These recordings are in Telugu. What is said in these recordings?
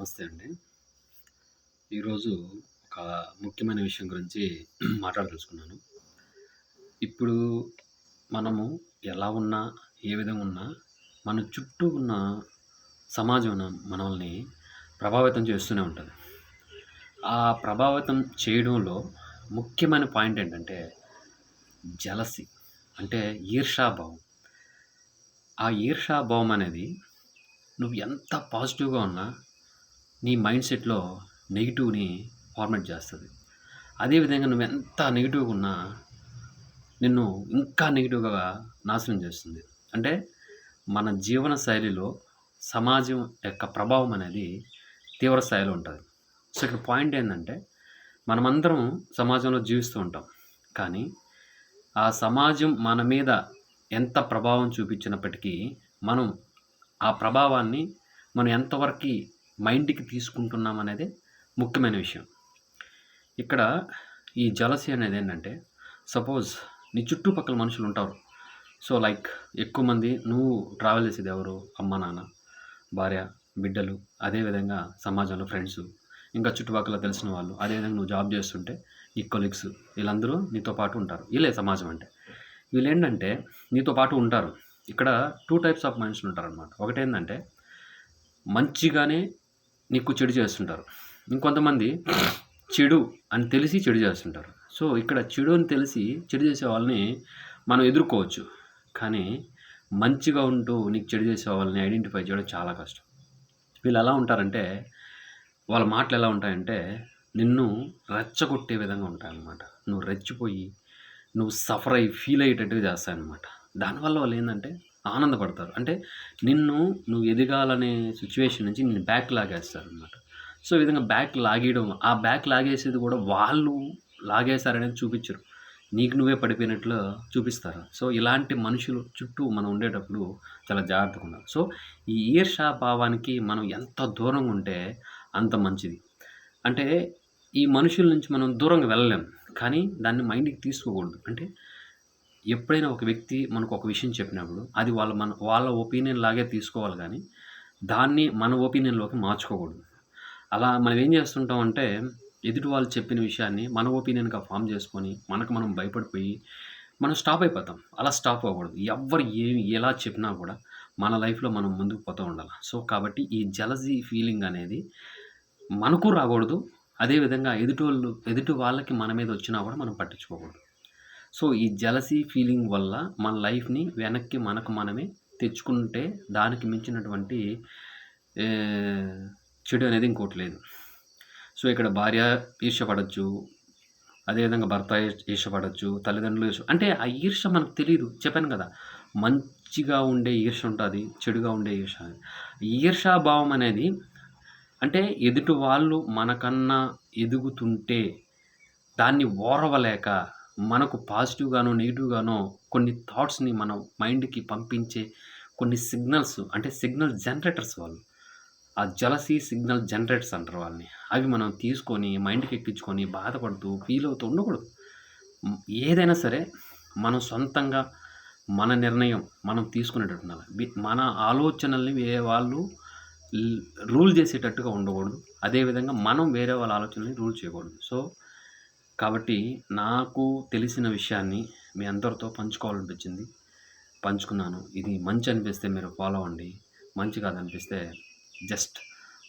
నమస్తే అండి. ఈరోజు ఒక ముఖ్యమైన విషయం గురించి మాట్లాడదలుచుకున్నాను. ఇప్పుడు మనము ఎలా ఉన్నా, ఏ విధంగా ఉన్నా, మన చుట్టూ ఉన్న సమాజం మనల్ని ప్రభావితం చేస్తూనే ఉంటది. ఆ ప్రభావితం చేయడంలో ముఖ్యమైన పాయింట్ ఏంటంటే జెలసీ అంటే ఈర్ష్యాభావం. ఆ ఈర్ష్యాభావం అనేది నువ్వు ఎంత పాజిటివ్‌గా ఉన్నా నీ మైండ్ సెట్‌లో నెగెటివ్‌ని ఫార్మేట్ చేస్తది. అదే విధంగా నువ్వెంత నెగెటివ్‌గా ఉన్నా నిన్ను ఇంకా నెగెటివ్‌గా నాశనం చేస్తుంది. అంటే మన జీవన శైలిలో సమాజం యొక్క ప్రభావం అనేది తీవ్ర స్థాయిలో ఉంటది. సో, ఇక్కడ పాయింట్ ఏందంటే మనమందరం సమాజంలో జీవిస్తూ ఉంటాం. కానీ ఆ సమాజం మన మీద ఎంత ప్రభావం చూపించినప్పటికీ మనం ఆ ప్రభావాన్ని మనం ఎంతవరకి మైండ్‌కి తీసుకుంటున్నామనేదే ముఖ్యమైన విషయం. ఇక్కడ ఈ జెలసీ అనేదేంటంటే, సపోజ్ నీ చుట్టుపక్కల మనుషులుంటారు. సో, లైక్ ఎక్కువ మంది నువ్వు ట్రావెల్ చేసేదెవరు? అమ్మ, నాన్న, భార్య, బిడ్డలు, అదే విధంగా సమాజంలో ఫ్రెండ్సు, ఇంకా చుట్టుపక్కల తెలిసిన వాళ్ళు, అదేవిధంగా నువ్వు జాబ్ చేస్తుంటే నీ కొలీగ్స్ వీళ్ళందరూ నీతో పాటు ఉంటారు. వీళ్ళే సమాజం అంటే. వీళ్ళేంటంటే నీతో పాటు ఉంటారు. ఇక్కడ 2 టైప్స్ ఆఫ్ మనుషులుంటారనమాట. ఒకటేందంటే మంచిగానే నీకు చెడు చేస్తుంటారు. ఇంకొంతమంది చెడు అని తెలిసి చెడు చేస్తుంటారు. సో, ఇక్కడ చెడు అని తెలిసి చెడు చేసే వాళ్ళని మనం ఎదుర్కోవచ్చు. కానీ మంచిగా ఉంటూ నీకు చెడు చేసే వాళ్ళని ఐడెంటిఫై చేయడం చాలా కష్టం. వీళ్ళెలా ఉంటారంటే వాళ్ళ మాటలెలా ఉంటాయంటే నిన్ను రెచ్చగొట్టే విధంగా ఉంటాయన్నమాట. నువ్వు రెచ్చిపోయి, నువ్వు సఫర్ అయ్యి ఫీల్ అయ్యేటట్టుగా చేస్తాయన్నమాట. దానివల్ల వాళ్ళేందంటే ఆనందపడతారు. అంటే నువ్వు ఎదగాలనే సిట్యుయేషన్ నుంచి నిన్ను బ్యాక్ లాగేస్తారనమాట. సో, ఈ విధంగా బ్యాక్ లాగేయడం, ఆ బ్యాక్ లాగేసేది కూడా వాళ్ళు లాగేశారనేది చూపిచ్చరు. నీకు నువ్వే పడిపోయినట్లు చూపిస్తారు. సో, ఇలాంటి మనుషులు చుట్టూ మనం ఉండేటప్పుడు చాలా జాగ్రత్తగా ఉండాలి. సో, ఈ ఈర్ష్యా భావానికి మనం ఎంత దూరంగా ఉంటే అంత మంచిది. అంటే ఈ మనుషుల నుంచి మనం దూరంగా వెళ్ళలేం. కానీ దాన్ని మైండ్‌కి తీసుకోకూడదు. అంటే ఎప్పుడైనా ఒక వ్యక్తి మనకు ఒక విషయం చెప్పినప్పుడు అది వాళ్ళ ఒపీనియన్ లాగే తీసుకోవాలి గానీ, దాన్ని మన ఒపీనియన్‌లోకి మార్చుకోకూడదు. అలా మనం ఏం చేస్తుంటామంటే, ఎదుటి వాళ్ళు చెప్పిన విషయాన్ని మన ఒపీనియన్‌గా ఫార్మ్ చేసుకొని, మనకు మనం భయపడిపోయి, మనం స్టాప్ అయిపోతాం. అలా స్టాప్ అవ్వకూడదు. ఎవ్వరు ఎలా చెప్పినా కూడా మన లైఫ్‌లో మనం ముందుకు పోతూ ఉండాలి. సో, కాబట్టి ఈ జెలసీ ఫీలింగ్ అనేది మనకు రాకూడదు. అదే విధంగా ఎదుటి వాళ్ళకి మన మీద వచ్చినా కూడా మనం పట్టించుకోకూడదు. సో, ఈ జెలసీ ఫీలింగ్ వల్ల మన లైఫ్‌ని వెనక్కి మనకు మనమే తెచ్చుకుంటే దానికి మించినటువంటి చెడు అనేది ఇంకోటి లేదు. సో, ఇక్కడ భార్య ఈర్ష్యపడొచ్చు. అదేవిధంగా భర్త ఈర్ష్యపడొచ్చు. తల్లిదండ్రులు అంటే ఆ ఈర్ష్య మనకు తెలీదు. చెప్పాను కదా! మంచిగా ఉండే ఈర్ష్య ఉంటది. చెడుగా ఉండే ఈర్ష్య. ఈర్ష్యాభావం అనేది అంటే ఎదుటి వాళ్ళు మనకన్నా ఎదుగుతుంటే దాన్ని ఓర్వలేక మనకు పాజిటివ్‌గానో, నెగెటివ్‌గానో కొన్ని థాట్స్‌ని మనం మైండ్‌కి పంపించే కొన్ని సిగ్నల్స్ అంటే సిగ్నల్ జనరేటర్స్ వాళ్ళు. ఆ జెలసీ సిగ్నల్ జనరేటర్స్ అంటారు వాళ్ళని. అవి మనం తీసుకొని మైండ్‌కి ఎక్కించుకొని బాధపడుతూ, ఫీల్ అవుతూ ఉండకూడదు. ఏదైనా సరే మనం సొంతంగా మన నిర్ణయం మనం తీసుకునేటట్టు ఉండాలి. మన ఆలోచనల్ని వేరే వాళ్ళు ల్ రూల్ చేసేటట్టుగా ఉండకూడదు. అదేవిధంగా మనం వేరే వాళ్ళ ఆలోచనల్ని రూల్ చేయకూడదు. సో, కాబట్టి నాకు తెలిసిన విషయాన్ని మీ అందరితో పంచుకోవాలనిపించింది. పంచుకున్నాను. ఇది మంచి అనిపిస్తే మీరు ఫాలో అవ్వండి. మంచి కాదనిపిస్తే జస్ట్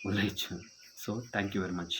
వదిలేయచ్చు. So, thank you very much.